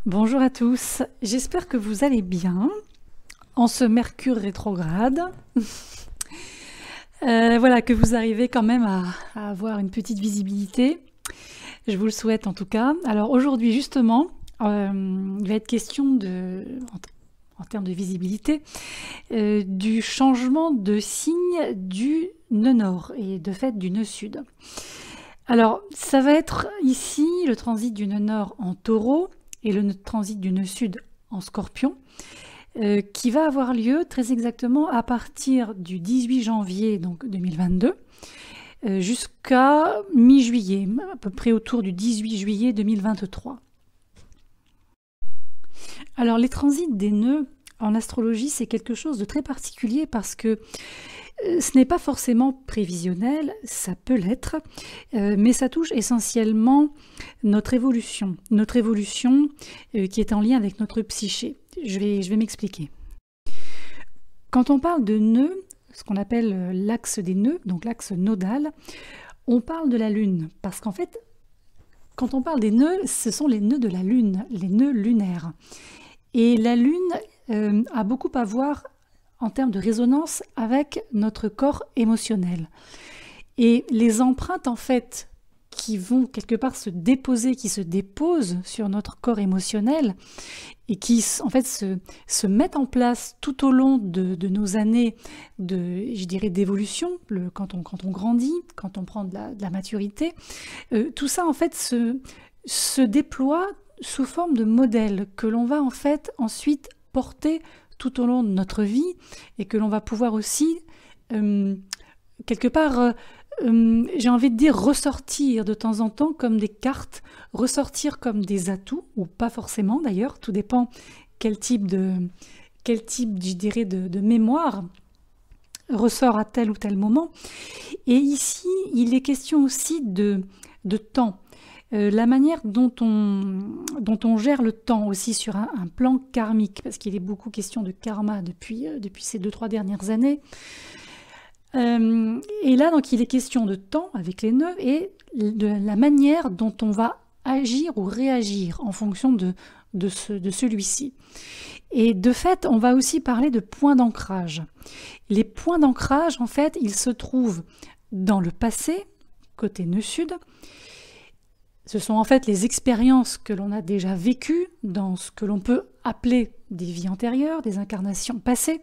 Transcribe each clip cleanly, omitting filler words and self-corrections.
Bonjour à tous, j'espère que vous allez bien en ce Mercure rétrograde. Voilà, que vous arrivez quand même à avoir une petite visibilité. Je vous le souhaite en tout cas. Alors aujourd'hui justement, il va être question en termes de visibilité, du changement de signe du nœud nord et de fait du nœud sud. Alors ça va être ici le transit du nœud nord en taureau et le transit du nœud sud en scorpion, qui va avoir lieu très exactement à partir du 18 janvier donc 2022 jusqu'à mi-juillet, à peu près autour du 18 juillet 2023. Alors les transits des nœuds en astrologie, c'est quelque chose de très particulier parce que ce n'est pas forcément prévisionnel, ça peut l'être, mais ça touche essentiellement notre évolution qui est en lien avec notre psyché. Je vais m'expliquer. Quand on parle de nœud, ce qu'on appelle l'axe des nœuds, donc l'axe nodal, on parle de la Lune, parce qu'en fait, quand on parle des nœuds, ce sont les nœuds de la Lune, les nœuds lunaires. Et la Lune a beaucoup à voir en termes de résonance avec notre corps émotionnel. Et les empreintes, en fait, qui vont quelque part se déposer, qui se déposent sur notre corps émotionnel et qui, en fait, se mettent en place tout au long de nos années je dirais, d'évolution, quand on grandit, quand on prend de la maturité, tout ça, en fait, se déploie sous forme de modèles que l'on va, en fait, ensuite porter tout au long de notre vie et que l'on va pouvoir aussi, quelque part, j'ai envie de dire, ressortir de temps en temps comme des cartes, ressortir comme des atouts, ou pas forcément d'ailleurs, tout dépend quel type, je dirais, de mémoire ressort à tel ou tel moment. Et ici, il est question aussi de temps. La manière dont on gère le temps aussi sur un plan karmique, parce qu'il est beaucoup question de karma depuis ces 2-3 dernières années. Et là, donc, il est question de temps avec les nœuds et de la manière dont on va agir ou réagir en fonction de celui-ci. Et de fait, on va aussi parler de points d'ancrage. Les points d'ancrage, en fait, ils se trouvent dans le passé, côté nœud sud. Ce sont en fait les expériences que l'on a déjà vécues dans ce que l'on peut appeler des vies antérieures, des incarnations passées,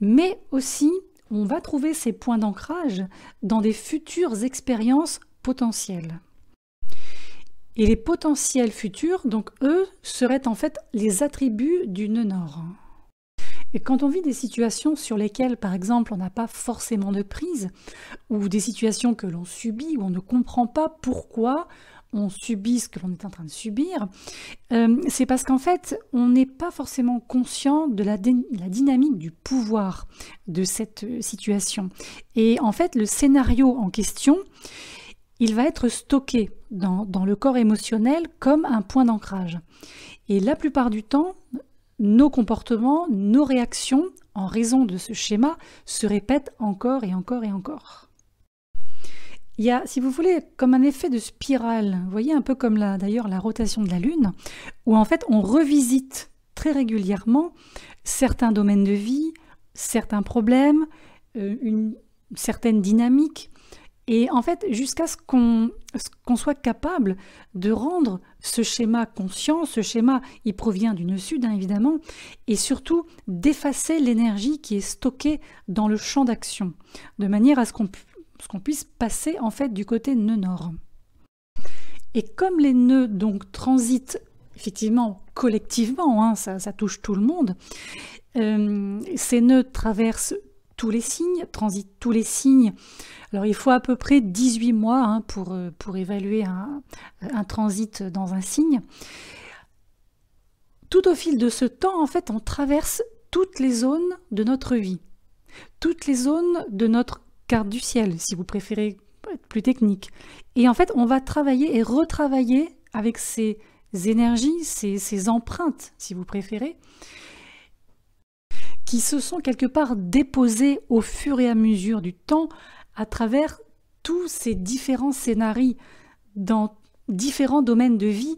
mais aussi on va trouver ces points d'ancrage dans des futures expériences potentielles. Et les potentiels futurs, donc eux, seraient en fait les attributs du nœud nord. Et quand on vit des situations sur lesquelles, par exemple, on n'a pas forcément de prise, ou des situations que l'on subit, où on ne comprend pas pourquoi on subit ce que l'on est en train de subir, c'est parce qu'en fait, on n'est pas forcément conscient de la dynamique du pouvoir de cette situation. Et en fait, le scénario en question, il va être stocké dans le corps émotionnel comme un point d'ancrage. Et la plupart du temps, nos comportements, nos réactions, en raison de ce schéma, se répètent encore et encore et encore. Il y a, si vous voulez, comme un effet de spirale, vous voyez, un peu comme d'ailleurs la rotation de la Lune, où en fait on revisite très régulièrement certains domaines de vie, certains problèmes, une certaine dynamique, et en fait jusqu'à ce qu'on soit capable de rendre ce schéma conscient. Ce schéma, il provient du nœud sud, hein, évidemment, et surtout d'effacer l'énergie qui est stockée dans le champ d'action, de manière à ce qu'on puisse passer en fait du côté nœud nord. Et comme les nœuds donc transitent effectivement collectivement, hein, ça touche tout le monde, ces nœuds traversent tous les signes, transitent tous les signes. Alors il faut à peu près 18 mois hein, pour évaluer un transit dans un signe. Tout au fil de ce temps, en fait, on traverse toutes les zones de notre vie, toutes les zones de notre carte du ciel, si vous préférez être plus technique. Et en fait, on va travailler et retravailler avec ces énergies, ces empreintes, si vous préférez, qui se sont quelque part déposées au fur et à mesure du temps à travers tous ces différents scénarios dans différents domaines de vie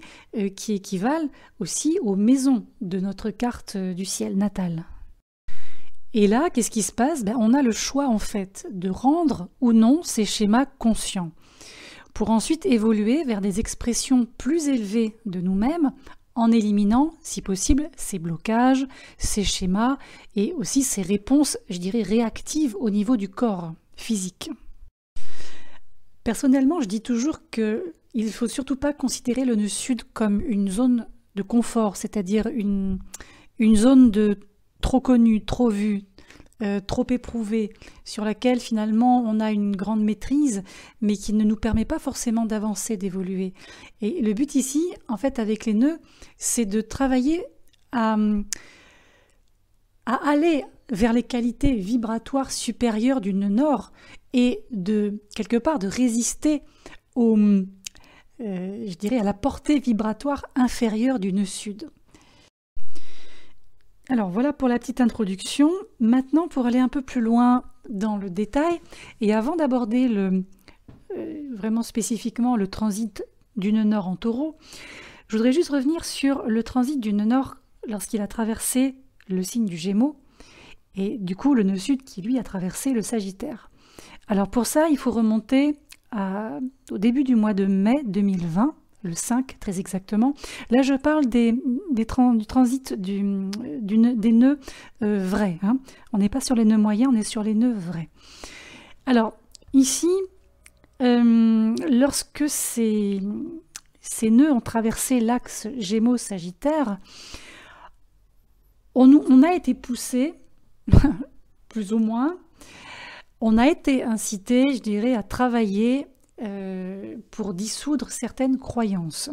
qui équivalent aussi aux maisons de notre carte du ciel natale. Et là, qu'est-ce qui se passe? On a le choix en fait de rendre ou non ces schémas conscients pour ensuite évoluer vers des expressions plus élevées de nous-mêmes en éliminant, si possible, ces blocages, ces schémas et aussi ces réponses, je dirais, réactives au niveau du corps physique. Personnellement, je dis toujours qu'il ne faut surtout pas considérer le nœud sud comme une zone de confort, c'est-à-dire une zone de trop connue, trop vue, trop éprouvée, sur laquelle finalement on a une grande maîtrise, mais qui ne nous permet pas forcément d'avancer, d'évoluer. Et le but ici, en fait, avec les nœuds, c'est de travailler à aller vers les qualités vibratoires supérieures du nœud nord et de, quelque part, de résister je dirais, à la portée vibratoire inférieure du nœud sud. Alors voilà pour la petite introduction. Maintenant, pour aller un peu plus loin dans le détail, et avant d'aborder vraiment spécifiquement le transit du nœud nord en taureau, je voudrais juste revenir sur le transit du nœud nord lorsqu'il a traversé le signe du Gémeaux, et du coup le nœud sud qui lui a traversé le Sagittaire. Alors pour ça, il faut remonter au début du mois de mai 2020, le 5 très exactement. Là je parle du transit des nœuds vrais. Hein. On n'est pas sur les nœuds moyens, on est sur les nœuds vrais. Alors ici, lorsque ces nœuds ont traversé l'axe Gémeaux-Sagittaire, on a été poussé, plus ou moins, on a été incité, je dirais, à travailler pour dissoudre certaines croyances.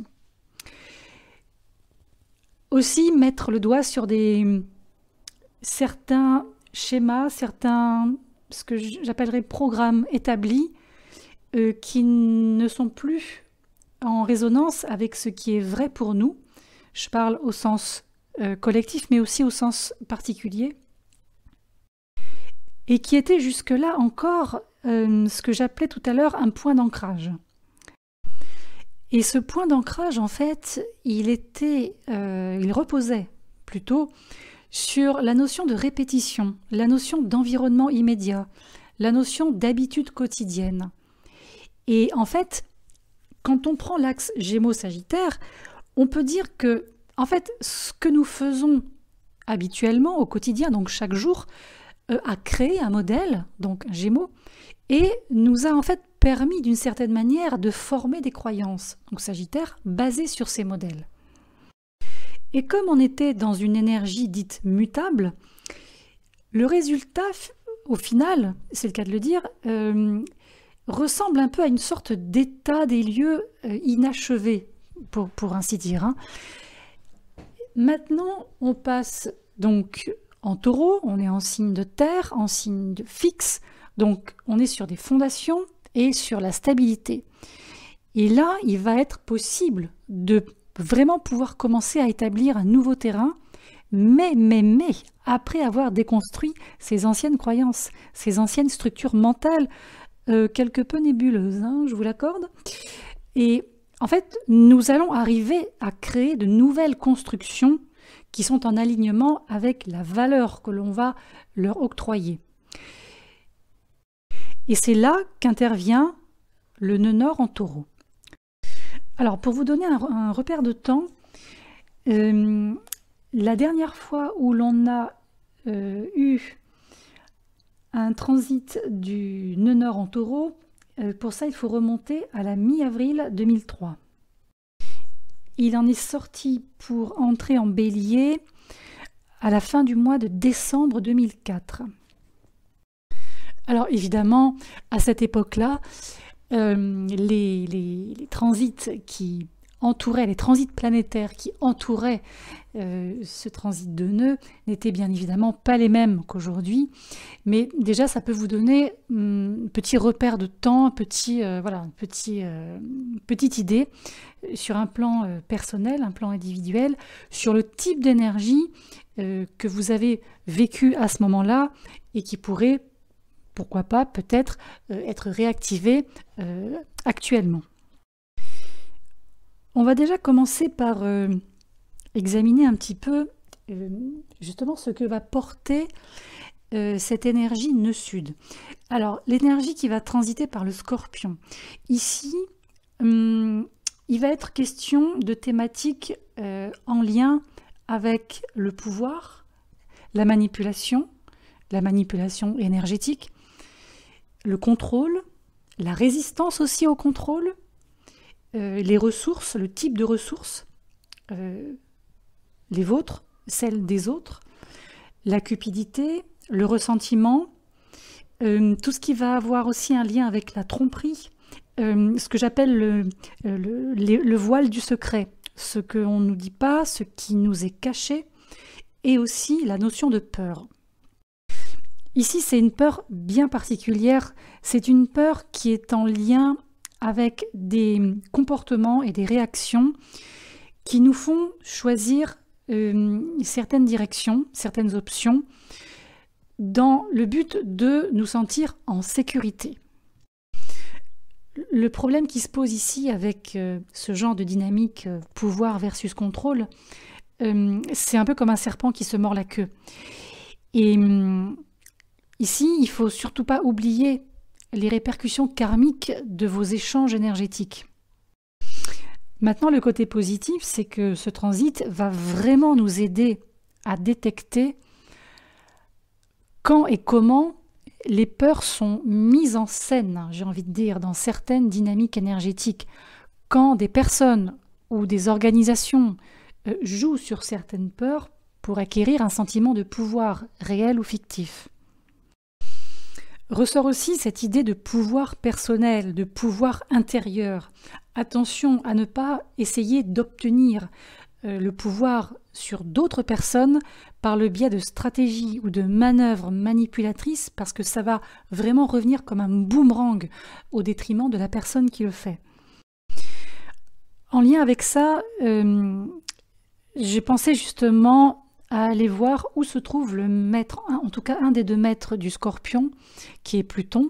Aussi mettre le doigt sur certains schémas, ce que j'appellerais programmes établis qui ne sont plus en résonance avec ce qui est vrai pour nous. Je parle au sens collectif, mais aussi au sens particulier. Et qui était jusque-là encore ce que j'appelais tout à l'heure un point d'ancrage. Et ce point d'ancrage, en fait, il reposait plutôt sur la notion de répétition, la notion d'environnement immédiat, la notion d'habitude quotidienne. Et en fait, quand on prend l'axe Gémeaux-Sagittaire, on peut dire que, en fait, ce que nous faisons habituellement au quotidien, donc chaque jour, a créé un modèle, donc un Gémeaux, et nous a en fait permis d'une certaine manière de former des croyances, donc Sagittaire, basées sur ces modèles. Et comme on était dans une énergie dite mutable, le résultat, au final, c'est le cas de le dire, ressemble un peu à une sorte d'état des lieux inachevé, pour ainsi dire. Hein. Maintenant, on passe donc en taureau, on est en signe de terre, en signe de fixe, donc on est sur des fondations et sur la stabilité. Et là, il va être possible de vraiment pouvoir commencer à établir un nouveau terrain, mais, après avoir déconstruit ces anciennes croyances, ces anciennes structures mentales, quelque peu nébuleuses, hein, je vous l'accorde. Et en fait, nous allons arriver à créer de nouvelles constructions qui sont en alignement avec la valeur que l'on va leur octroyer. Et c'est là qu'intervient le nœud nord en taureau. Alors, pour vous donner un repère de temps, la dernière fois où l'on a eu un transit du nœud nord en taureau, pour ça, il faut remonter à la mi-avril 2003. Il en est sorti pour entrer en bélier à la fin du mois de décembre 2004. Alors évidemment, à cette époque-là, les transits qui entouraient, les transits planétaires qui entouraient ce transit de nœuds n'étaient bien évidemment pas les mêmes qu'aujourd'hui. Mais déjà, ça peut vous donner un petit repère de temps, petite idée sur un plan personnel, un plan individuel, sur le type d'énergie que vous avez vécu à ce moment-là et qui pourrait, pourquoi pas, peut-être être réactivé actuellement. On va déjà commencer par examiner un petit peu justement ce que va porter cette énergie nœud-sud. Alors, l'énergie qui va transiter par le Scorpion. Ici, il va être question de thématiques en lien avec le pouvoir, la manipulation énergétique, le contrôle, la résistance aussi au contrôle, les ressources, le type de ressources, les vôtres, celles des autres, la cupidité, le ressentiment, tout ce qui va avoir aussi un lien avec la tromperie, ce que j'appelle le voile du secret, ce qu'on ne nous dit pas, ce qui nous est caché, et aussi la notion de peur. Ici, c'est une peur bien particulière, c'est une peur qui est en lien avec des comportements et des réactions qui nous font choisir certaines directions, certaines options, dans le but de nous sentir en sécurité. Le problème qui se pose ici avec ce genre de dynamique pouvoir versus contrôle, c'est un peu comme un serpent qui se mord la queue. Et ici, il ne faut surtout pas oublier les répercussions karmiques de vos échanges énergétiques. Maintenant, le côté positif, c'est que ce transit va vraiment nous aider à détecter quand et comment les peurs sont mises en scène, j'ai envie de dire, dans certaines dynamiques énergétiques. Quand des personnes ou des organisations jouent sur certaines peurs pour acquérir un sentiment de pouvoir réel ou fictif. Ressort aussi cette idée de pouvoir personnel, de pouvoir intérieur. Attention à ne pas essayer d'obtenir le pouvoir sur d'autres personnes par le biais de stratégies ou de manœuvres manipulatrices, parce que ça va vraiment revenir comme un boomerang au détriment de la personne qui le fait. En lien avec ça, j'ai pensé justement à aller voir où se trouve le maître, en tout cas un des deux maîtres du Scorpion, qui est Pluton,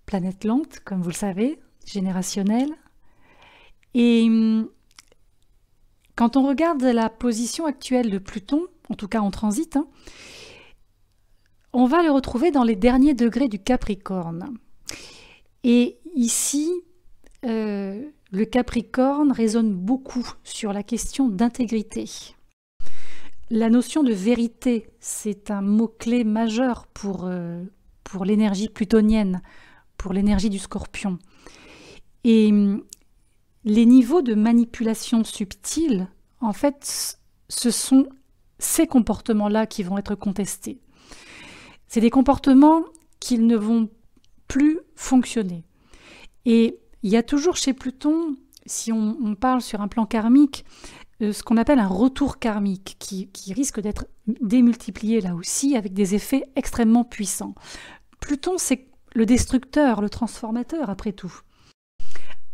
planète lente, comme vous le savez, générationnelle. Et quand on regarde la position actuelle de Pluton, en tout cas en transit, on va le retrouver dans les derniers degrés du Capricorne. Et ici, le Capricorne résonne beaucoup sur la question d'intégrité. La notion de vérité, c'est un mot-clé majeur pour l'énergie plutonienne, pour l'énergie du Scorpion. Et les niveaux de manipulation subtile, en fait, ce sont ces comportements-là qui vont être contestés. C'est des comportements qui ne vont plus fonctionner. Et il y a toujours chez Pluton, si on parle sur un plan karmique, ce qu'on appelle un retour karmique, qui risque d'être démultiplié là aussi, avec des effets extrêmement puissants. Pluton, c'est le destructeur, le transformateur, après tout.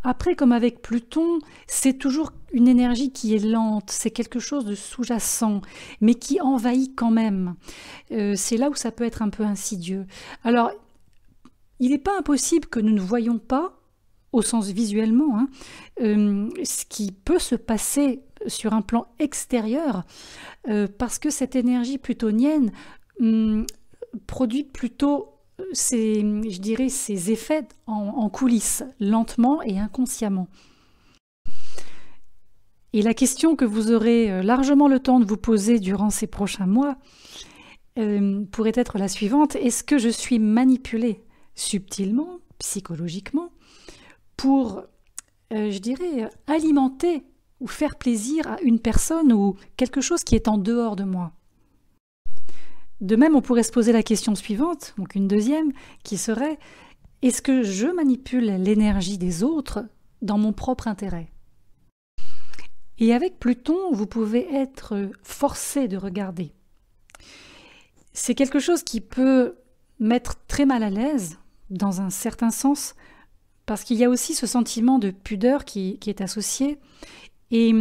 Après, comme avec Pluton, c'est toujours une énergie qui est lente, c'est quelque chose de sous-jacent, mais qui envahit quand même. C'est là où ça peut être un peu insidieux. Alors, il n'est pas impossible que nous ne voyions pas, au sens visuellement, ce qui peut se passer sur un plan extérieur, parce que cette énergie plutonienne produit plutôt ces effets en coulisses, lentement et inconsciemment. Et la question que vous aurez largement le temps de vous poser durant ces prochains mois pourrait être la suivante: est-ce que je suis manipulée subtilement, psychologiquement, pour, alimenter ou faire plaisir à une personne ou quelque chose qui est en dehors de moi? De même, on pourrait se poser la question suivante, donc une deuxième, qui serait: est-ce que je manipule l'énergie des autres dans mon propre intérêt? Et avec Pluton, vous pouvez être forcé de regarder. C'est quelque chose qui peut mettre très mal à l'aise, dans un certain sens, parce qu'il y a aussi ce sentiment de pudeur qui est associé. Et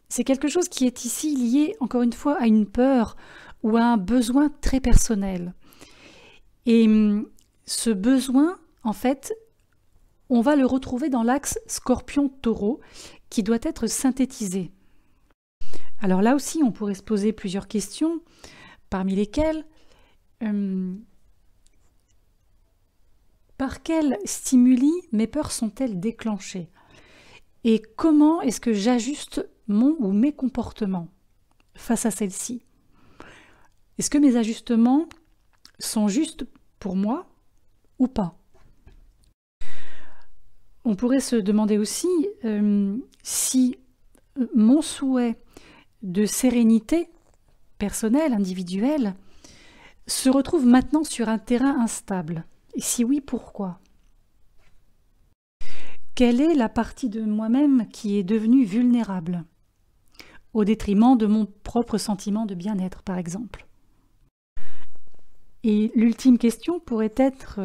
c'est quelque chose qui est ici lié, encore une fois, à une peur ou à un besoin très personnel. Et ce besoin, en fait, on va le retrouver dans l'axe Scorpion-Taureau, qui doit être synthétisé. Alors là aussi, on pourrait se poser plusieurs questions, parmi lesquelles par quels stimuli mes peurs sont-elles déclenchées? Et comment est-ce que j'ajuste mon ou mes comportements face à celles-ci? Est-ce que mes ajustements sont justes pour moi ou pas? On pourrait se demander aussi si mon souhait de sérénité personnelle, individuelle, se retrouve maintenant sur un terrain instable. Et si oui, pourquoi? Quelle est la partie de moi-même qui est devenue vulnérable, au détriment de mon propre sentiment de bien-être, par exemple? Et l'ultime question pourrait être,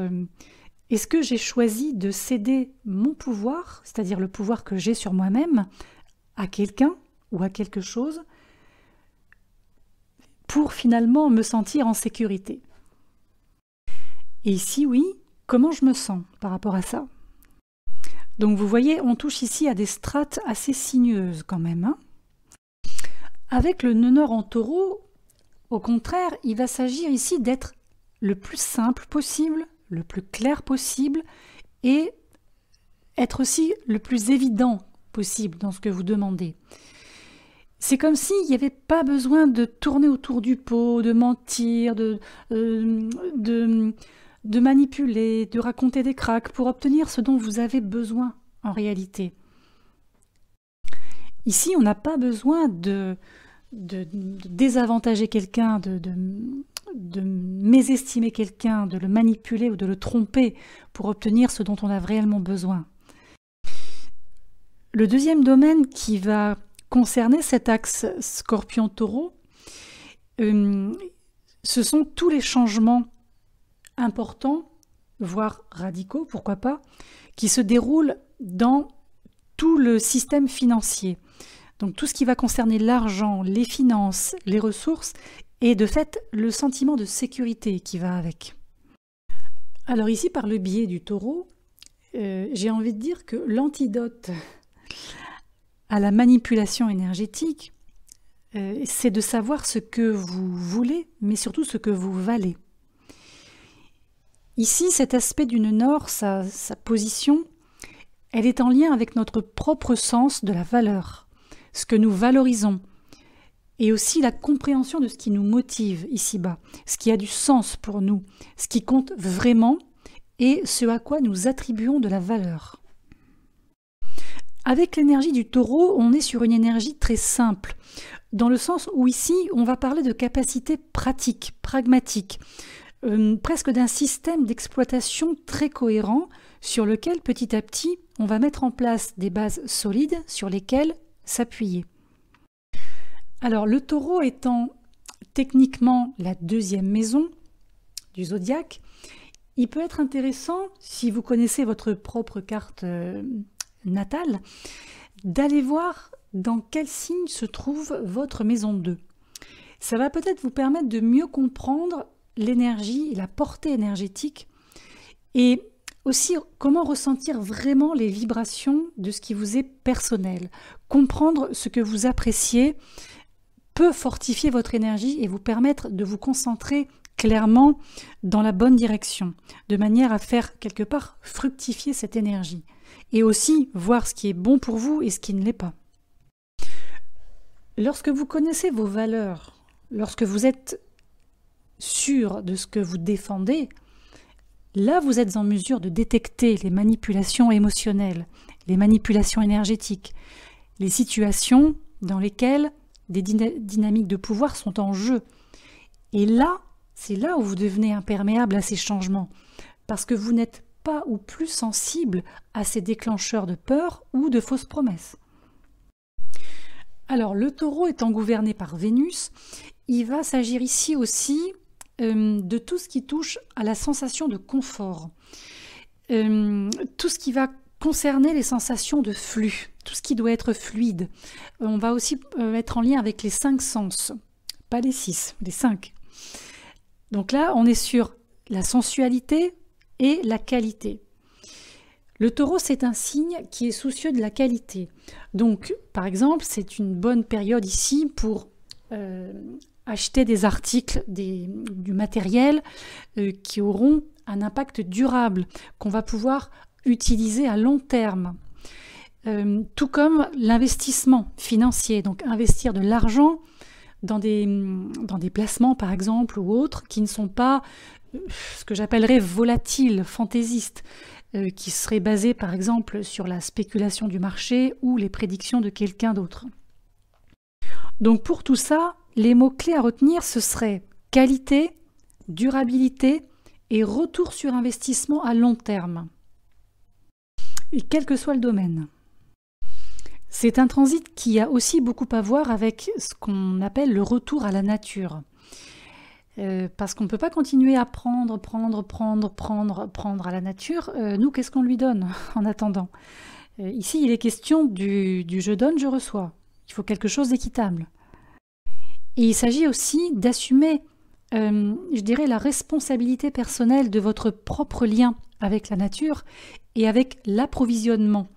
est-ce que j'ai choisi de céder mon pouvoir, c'est-à-dire le pouvoir que j'ai sur moi-même, à quelqu'un ou à quelque chose, pour finalement me sentir en sécurité? Et si oui, comment je me sens par rapport à ça? Donc vous voyez, on touche ici à des strates assez sinueuses quand même, hein. Avec le nœud nord en taureau, au contraire, il va s'agir ici d'être le plus simple possible, le plus clair possible, et être aussi le plus évident possible dans ce que vous demandez. C'est comme s'il n'y avait pas besoin de tourner autour du pot, de mentir, de manipuler, de raconter des cracks pour obtenir ce dont vous avez besoin en réalité. Ici, on n'a pas besoin de désavantager quelqu'un, de mésestimer quelqu'un, de le manipuler ou de le tromper pour obtenir ce dont on a réellement besoin. Le deuxième domaine qui va concerner cet axe Scorpion-Taureau, ce sont tous les changements importants, voire radicaux, pourquoi pas, qui se déroulent dans tout le système financier. Donc tout ce qui va concerner l'argent, les finances, les ressources, et de fait le sentiment de sécurité qui va avec. Alors ici, par le biais du taureau, j'ai envie de dire que l'antidote à la manipulation énergétique, c'est de savoir ce que vous voulez, mais surtout ce que vous valez. Ici, cet aspect du nœud nord, sa position, elle est en lien avec notre propre sens de la valeur, ce que nous valorisons, et aussi la compréhension de ce qui nous motive ici-bas, ce qui a du sens pour nous, ce qui compte vraiment, et ce à quoi nous attribuons de la valeur. Avec l'énergie du taureau, on est sur une énergie très simple, dans le sens où ici, on va parler de capacités pratiques, pragmatiques, presque d'un système d'exploitation très cohérent sur lequel petit à petit on va mettre en place des bases solides sur lesquelles s'appuyer. Alors le taureau étant techniquement la deuxième maison du zodiaque, il peut être intéressant, si vous connaissez votre propre carte natale, d'aller voir dans quel signe se trouve votre maison 2. Ça va peut-être vous permettre de mieux comprendre l'énergie et la portée énergétique et aussi comment ressentir vraiment les vibrations de ce qui vous est personnel. Comprendre ce que vous appréciez peut fortifier votre énergie et vous permettre de vous concentrer clairement dans la bonne direction, de manière à faire quelque part fructifier cette énergie et aussi voir ce qui est bon pour vous et ce qui ne l'est pas. Lorsque vous connaissez vos valeurs, lorsque vous êtes sûr de ce que vous défendez, là vous êtes en mesure de détecter les manipulations émotionnelles, les manipulations énergétiques, les situations dans lesquelles des dynamiques de pouvoir sont en jeu. Et là, c'est là où vous devenez imperméable à ces changements, parce que vous n'êtes pas ou plus sensible à ces déclencheurs de peur ou de fausses promesses. Alors, le taureau étant gouverné par Vénus, il va s'agir ici aussi de tout ce qui touche à la sensation de confort, tout ce qui va concerner les sensations de flux, tout ce qui doit être fluide. On va aussi être en lien avec les 5 sens, pas les 6, les 5. Donc là, on est sur la sensualité et la qualité. Le taureau, c'est un signe qui est soucieux de la qualité. Donc, par exemple, c'est une bonne période ici pour acheter des articles, du matériel qui auront un impact durable, qu'on va pouvoir utiliser à long terme. Tout comme l'investissement financier, donc investir de l'argent dans des placements par exemple ou autres qui ne sont pas ce que j'appellerais volatiles, fantaisistes, qui seraient basés par exemple sur la spéculation du marché ou les prédictions de quelqu'un d'autre. Donc pour tout ça, les mots-clés à retenir, ce seraient qualité, durabilité et retour sur investissement à long terme. Et quel que soit le domaine. C'est un transit qui a aussi beaucoup à voir avec ce qu'on appelle le retour à la nature. Parce qu'on ne peut pas continuer à prendre à la nature. Nous, qu'est-ce qu'on lui donne en attendant? Ici, il est question du je donne, je reçois. Il faut quelque chose d'équitable. Et il s'agit aussi d'assumer, je dirais, la responsabilité personnelle de votre propre lien avec la nature et avec l'approvisionnement.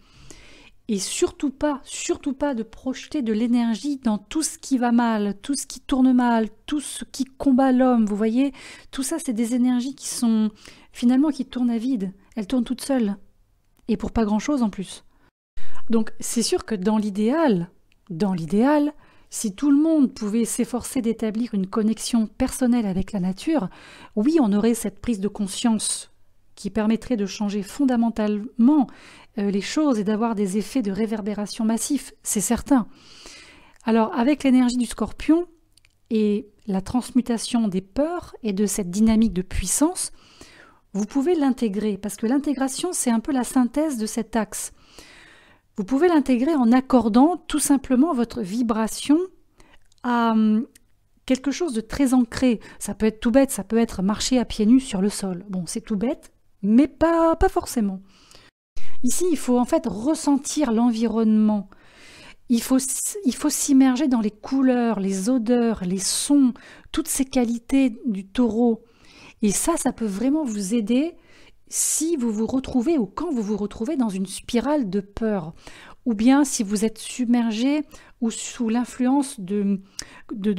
Et surtout pas de projeter de l'énergie dans tout ce qui va mal, tout ce qui tourne mal, tout ce qui combat l'homme, vous voyez. Tout ça, c'est des énergies qui sont, finalement, qui tournent à vide. Elles tournent toutes seules. Et pour pas grand-chose en plus. Donc, c'est sûr que dans l'idéal, si tout le monde pouvait s'efforcer d'établir une connexion personnelle avec la nature, oui, on aurait cette prise de conscience qui permettrait de changer fondamentalement les choses et d'avoir des effets de réverbération massifs, c'est certain. Alors, avec l'énergie du Scorpion et la transmutation des peurs et de cette dynamique de puissance, vous pouvez l'intégrer, parce que l'intégration, c'est un peu la synthèse de cet axe. Vous pouvez l'intégrer en accordant tout simplement votre vibration à quelque chose de très ancré. Ça peut être tout bête, ça peut être marcher à pieds nus sur le sol. Bon, c'est tout bête, mais pas forcément. Ici, il faut en fait ressentir l'environnement. Il faut s'immerger dans les couleurs, les odeurs, les sons, toutes ces qualités du taureau. Et ça peut vraiment vous aider si vous vous retrouvez ou quand vous vous retrouvez dans une spirale de peur. Ou bien si vous êtes submergé ou sous l'influence de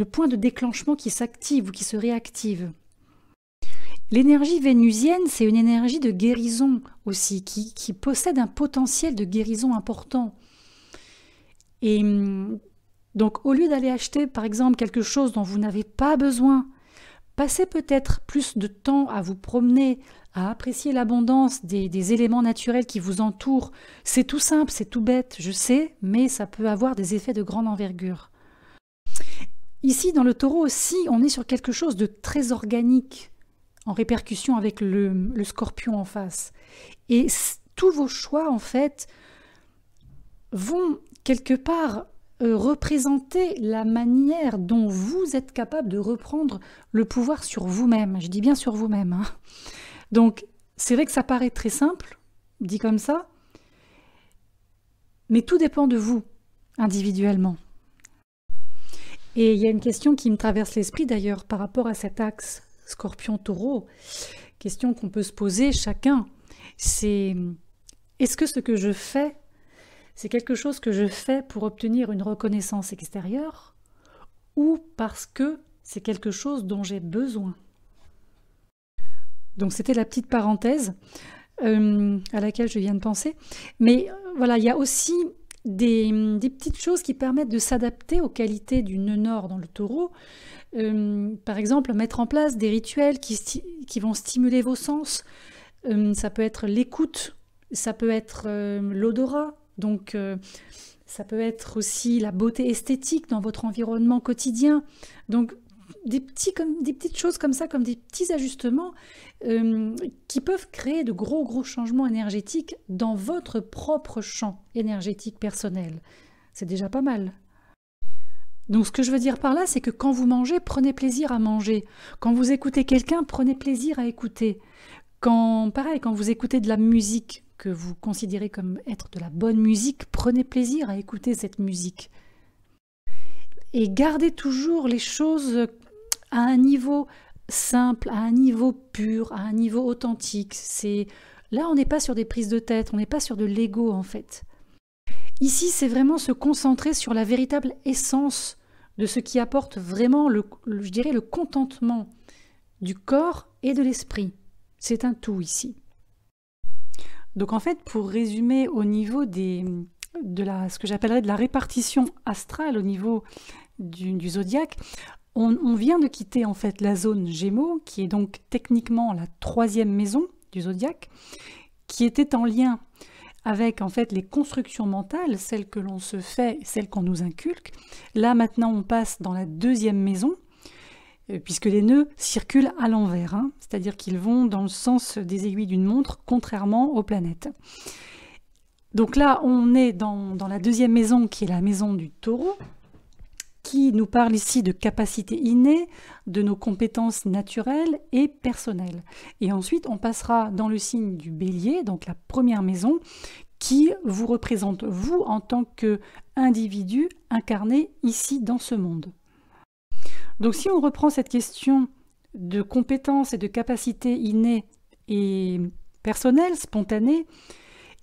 points de déclenchement qui s'activent ou qui se réactivent. L'énergie vénusienne, c'est une énergie de guérison aussi, qui possède un potentiel de guérison important. Et donc, au lieu d'aller acheter, par exemple, quelque chose dont vous n'avez pas besoin, passez peut-être plus de temps à vous promener, à apprécier l'abondance des éléments naturels qui vous entourent. C'est tout simple, c'est tout bête, je sais, mais ça peut avoir des effets de grande envergure. Ici, dans le taureau aussi, on est sur quelque chose de très organique, en répercussion avec le scorpion en face. Et tous vos choix, en fait, vont quelque part représenter la manière dont vous êtes capable de reprendre le pouvoir sur vous-même. Je dis bien sur vous-même. Hein. Donc, c'est vrai que ça paraît très simple, dit comme ça, mais tout dépend de vous, individuellement. Et il y a une question qui me traverse l'esprit d'ailleurs par rapport à cet axe Scorpion-Taureau, question qu'on peut se poser chacun, c'est est-ce que ce que je fais, c'est quelque chose que je fais pour obtenir une reconnaissance extérieure ou parce que c'est quelque chose dont j'ai besoin? Donc c'était la petite parenthèse à laquelle je viens de penser. Mais voilà, il y a aussi des petites choses qui permettent de s'adapter aux qualités du nœud nord dans le taureau. Par exemple, mettre en place des rituels qui vont stimuler vos sens. Ça peut être l'écoute, ça peut être l'odorat, donc ça peut être aussi la beauté esthétique dans votre environnement quotidien. Donc des petites choses comme ça, comme des petits ajustements qui peuvent créer de gros changements énergétiques dans votre propre champ énergétique personnel. C'est déjà pas mal. Donc ce que je veux dire par là, c'est que quand vous mangez, prenez plaisir à manger. Quand vous écoutez quelqu'un, prenez plaisir à écouter. Quand vous écoutez de la musique que vous considérez comme être de la bonne musique, prenez plaisir à écouter cette musique. Et gardez toujours les choses à un niveau simple, à un niveau pur, à un niveau authentique. C'est Là, on n'est pas sur des prises de tête, on n'est pas sur de l'ego en fait. Ici, c'est vraiment se concentrer sur la véritable essence de ce qui apporte vraiment, je dirais, le contentement du corps et de l'esprit. C'est un tout ici. Donc en fait, pour résumer au niveau ce que j'appellerais de la répartition astrale au niveau du zodiaque, on vient de quitter en fait la zone Gémeaux, qui est donc techniquement la 3e maison du zodiaque, qui était en lien avec en fait les constructions mentales, celles que l'on se fait, celles qu'on nous inculque. Là maintenant on passe dans la 2e maison, puisque les nœuds circulent à l'envers, hein, c'est-à-dire qu'ils vont dans le sens des aiguilles d'une montre, contrairement aux planètes. Donc là on est dans la 2e maison, qui est la maison du Taureau, qui nous parle ici de capacités innées, de nos compétences naturelles et personnelles. Et ensuite, on passera dans le signe du Bélier, donc la 1re maison, qui vous représente, vous, en tant qu'individu incarné ici dans ce monde. Donc si on reprend cette question de compétences et de capacités innées et personnelles, spontanées,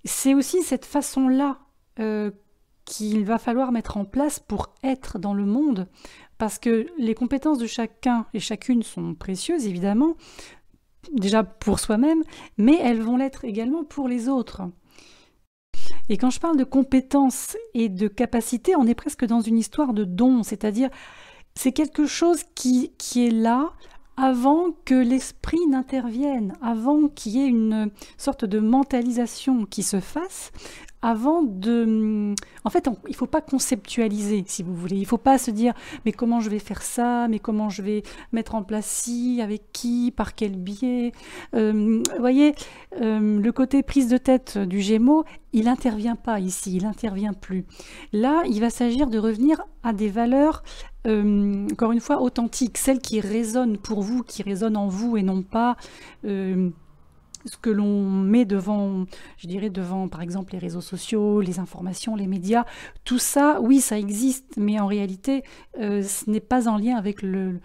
c'est aussi cette façon-là qu'il va falloir mettre en place pour être dans le monde, parce que les compétences de chacun et chacune sont précieuses, évidemment, déjà pour soi-même, mais elles vont l'être également pour les autres. Et quand je parle de compétences et de capacités, on est presque dans une histoire de don, c'est-à-dire c'est quelque chose qui est là avant que l'esprit n'intervienne, avant qu'il y ait une sorte de mentalisation qui se fasse, avant de... En fait, il ne faut pas conceptualiser, si vous voulez. Il ne faut pas se dire, mais comment je vais faire ça, mais comment je vais mettre en place ci, avec qui, par quel biais. Vous voyez, le côté prise de tête du Gémeaux, il n'intervient pas ici, il n'intervient plus. Là, il va s'agir de revenir à des valeurs, encore une fois, authentiques, celles qui résonnent pour vous, qui résonnent en vous et non pas... ce que l'on met devant, je dirais devant par exemple les réseaux sociaux, les informations, les médias, tout ça, oui, ça existe, mais en réalité, ce n'est pas en lien avec le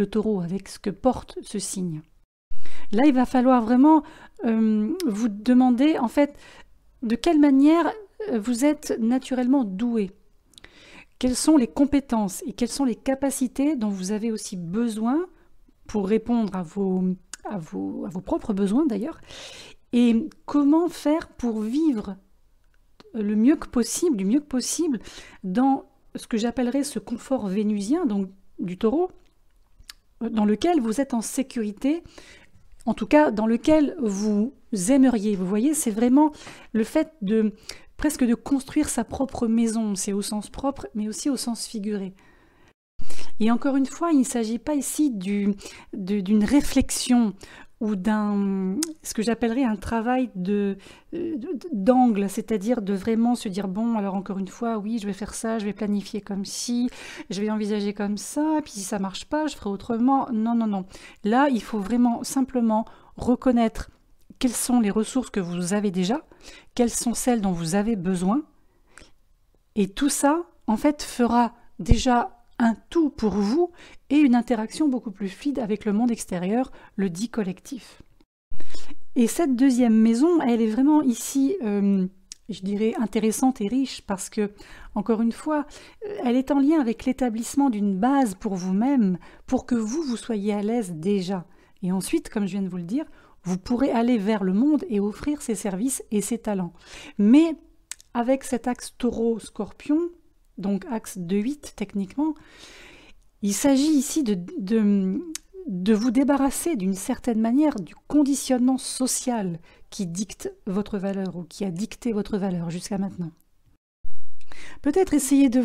Taureau, avec ce que porte ce signe. Là, il va falloir vraiment vous demander, en fait, de quelle manière vous êtes naturellement doué. Quelles sont les compétences et quelles sont les capacités dont vous avez aussi besoin pour répondre à vos propres besoins d'ailleurs, et comment faire pour vivre du mieux que possible dans ce que j'appellerais ce confort vénusien, donc du Taureau, dans lequel vous êtes en sécurité, en tout cas dans lequel vous aimeriez. Vous voyez, c'est vraiment le fait de presque de construire sa propre maison, c'est au sens propre, mais aussi au sens figuré. Et encore une fois, il ne s'agit pas ici d'une réflexion ou ce que j'appellerais un travail d'angle, c'est-à-dire de vraiment se dire, bon, alors encore une fois, oui, je vais faire ça, je vais planifier comme ci, je vais envisager comme ça, puis si ça ne marche pas, je ferai autrement. Non, non, non. Là, il faut vraiment simplement reconnaître quelles sont les ressources que vous avez déjà, quelles sont celles dont vous avez besoin, et tout ça, en fait, fera déjà un tout pour vous et une interaction beaucoup plus fluide avec le monde extérieur, le dit collectif. Et cette 2e maison, elle est vraiment ici, je dirais, intéressante et riche parce que, encore une fois, elle est en lien avec l'établissement d'une base pour vous-même, pour que vous soyez à l'aise déjà. Et ensuite, comme je viens de vous le dire, vous pourrez aller vers le monde et offrir ses services et ses talents. Mais avec cet axe Taureau-Scorpion, donc axe 2-8 techniquement, il s'agit ici de vous débarrasser d'une certaine manière du conditionnement social qui dicte votre valeur ou qui a dicté votre valeur jusqu'à maintenant. Peut-être essayer de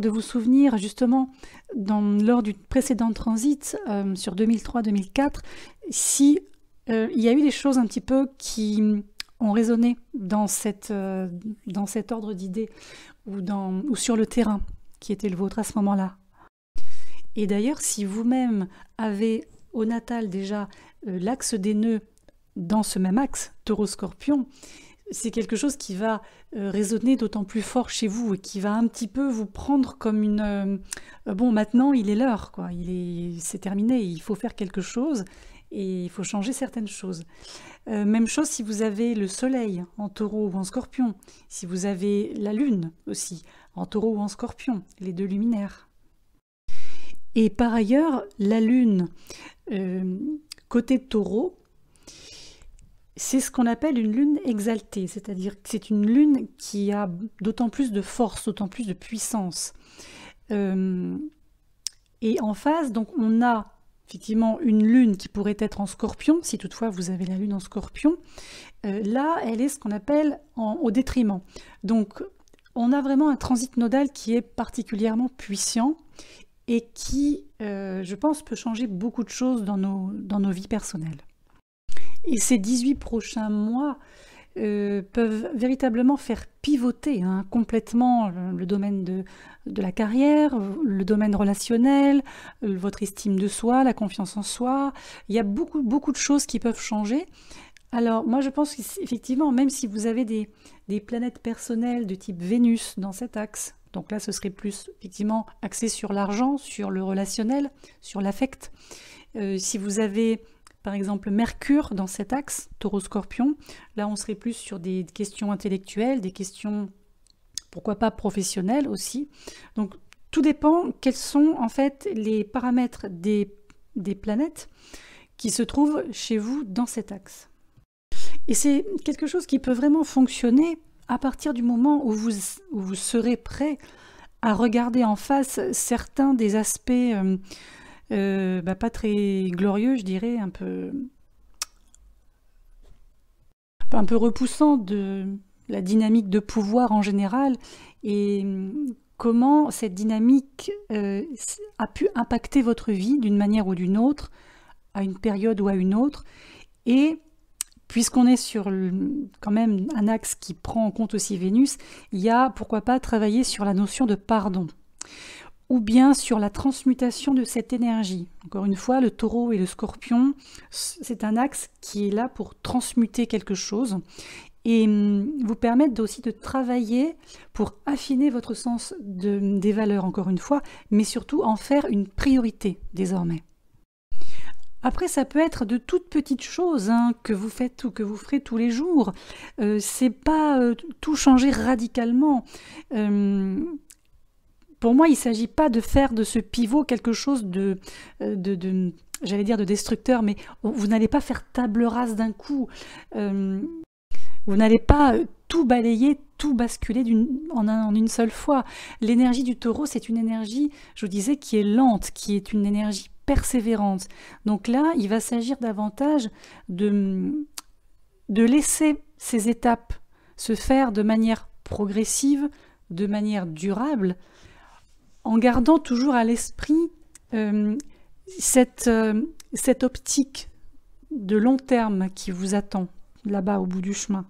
vous souvenir justement lors du précédent transit sur 2003-2004 si il y a eu des choses un petit peu qui ont résonné dans cet ordre d'idées ou sur le terrain qui était le vôtre à ce moment-là. Et d'ailleurs, si vous-même avez au natal déjà l'axe des nœuds dans ce même axe, Taureau-Scorpion, c'est quelque chose qui va résonner d'autant plus fort chez vous et qui va un petit peu vous prendre comme une... bon, maintenant, il est l'heure, quoi. C'est terminé, il faut faire quelque chose et il faut changer certaines choses. Même chose si vous avez le soleil en taureau ou en scorpion, si vous avez la lune aussi en taureau ou en scorpion, les deux luminaires. Et par ailleurs, la lune côté taureau, c'est ce qu'on appelle une lune exaltée, c'est-à-dire que c'est une lune qui a d'autant plus de force, d'autant plus de puissance. Et en face, donc on a effectivement une lune qui pourrait être en scorpion, si toutefois vous avez la lune en scorpion. Là, elle est ce qu'on appelle au détriment. Donc on a vraiment un transit nodal qui est particulièrement puissant et qui, je pense, peut changer beaucoup de choses dans nos vies personnelles. Et ces 18 prochains mois peuvent véritablement faire pivoter complètement le domaine de la carrière, le domaine relationnel, votre estime de soi, la confiance en soi. Il y a beaucoup de choses qui peuvent changer. Alors moi je pense qu'effectivement, même si vous avez des planètes personnelles de type Vénus dans cet axe, donc là ce serait plus effectivement axé sur l'argent, sur le relationnel, sur l'affect. Si vous avez par exemple Mercure dans cet axe, Taureau-Scorpion, là on serait plus sur des questions intellectuelles, des questions pourquoi pas professionnelles aussi. Donc tout dépend quels sont en fait les paramètres des planètes qui se trouvent chez vous dans cet axe. Et c'est quelque chose qui peut vraiment fonctionner à partir du moment où vous serez prêt à regarder en face certains des aspects pas très glorieux, je dirais, un peu repoussant de la dynamique de pouvoir en général, et comment cette dynamique a pu impacter votre vie d'une manière ou d'une autre, à une période ou à une autre, et puisqu'on est sur quand même un axe qui prend en compte aussi Vénus, il y a pourquoi pas travailler sur la notion de pardon, ou bien sur la transmutation de cette énergie. Encore une fois, le taureau et le scorpion, c'est un axe qui est là pour transmuter quelque chose et vous permettre aussi de travailler pour affiner votre sens des valeurs, encore une fois, mais surtout en faire une priorité désormais. Après, ça peut être de toutes petites choses que vous faites ou que vous ferez tous les jours. C'est pas tout changer radicalement. Pour moi, il ne s'agit pas de faire de ce pivot quelque chose j'allais dire de destructeur, mais vous n'allez pas faire table rase d'un coup. Vous n'allez pas tout balayer, tout basculer en une seule fois. L'énergie du taureau, c'est une énergie, je vous disais, qui est lente, qui est une énergie persévérante. Donc là, il va s'agir davantage de laisser ces étapes se faire de manière progressive, de manière durable, en gardant toujours à l'esprit cette optique de long terme qui vous attend là-bas au bout du chemin.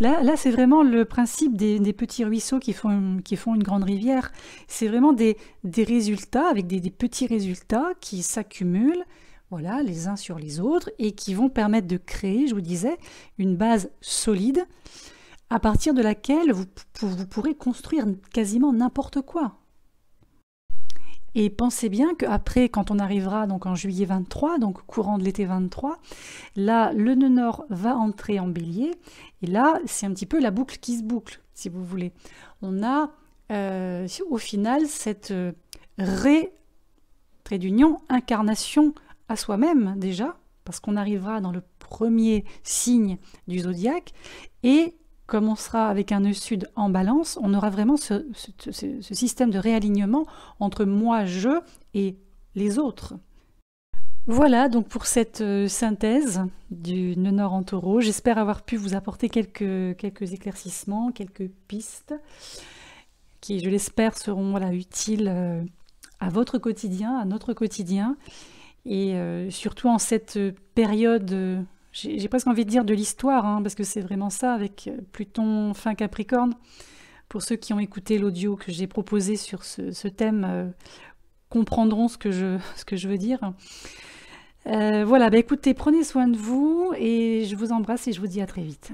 Là, c'est vraiment le principe des petits ruisseaux qui font une grande rivière. C'est vraiment des résultats, avec des petits résultats qui s'accumulent, voilà, les uns sur les autres, et qui vont permettre de créer, je vous disais, une base solide, à partir de laquelle vous pourrez construire quasiment n'importe quoi. Et pensez bien qu'après, quand on arrivera donc en juillet 23, donc courant de l'été 23, là, le nœud nord va entrer en bélier. Et là, c'est un petit peu la boucle qui se boucle, si vous voulez. On a au final cette trait d'union, incarnation à soi-même déjà, parce qu'on arrivera dans le premier signe du zodiaque, et comme on sera avec un nœud sud en balance, on aura vraiment ce système de réalignement entre moi, je et les autres. Voilà donc pour cette synthèse du nœud nord en taureau. J'espère avoir pu vous apporter quelques éclaircissements, quelques pistes qui, je l'espère, seront utiles à votre quotidien, à notre quotidien, et surtout en cette période... J'ai presque envie de dire de l'histoire, parce que c'est vraiment ça, avec Pluton fin Capricorne. Pour ceux qui ont écouté l'audio que j'ai proposé sur ce thème, comprendront ce que je veux dire. Voilà, écoutez, prenez soin de vous, et je vous embrasse et je vous dis à très vite.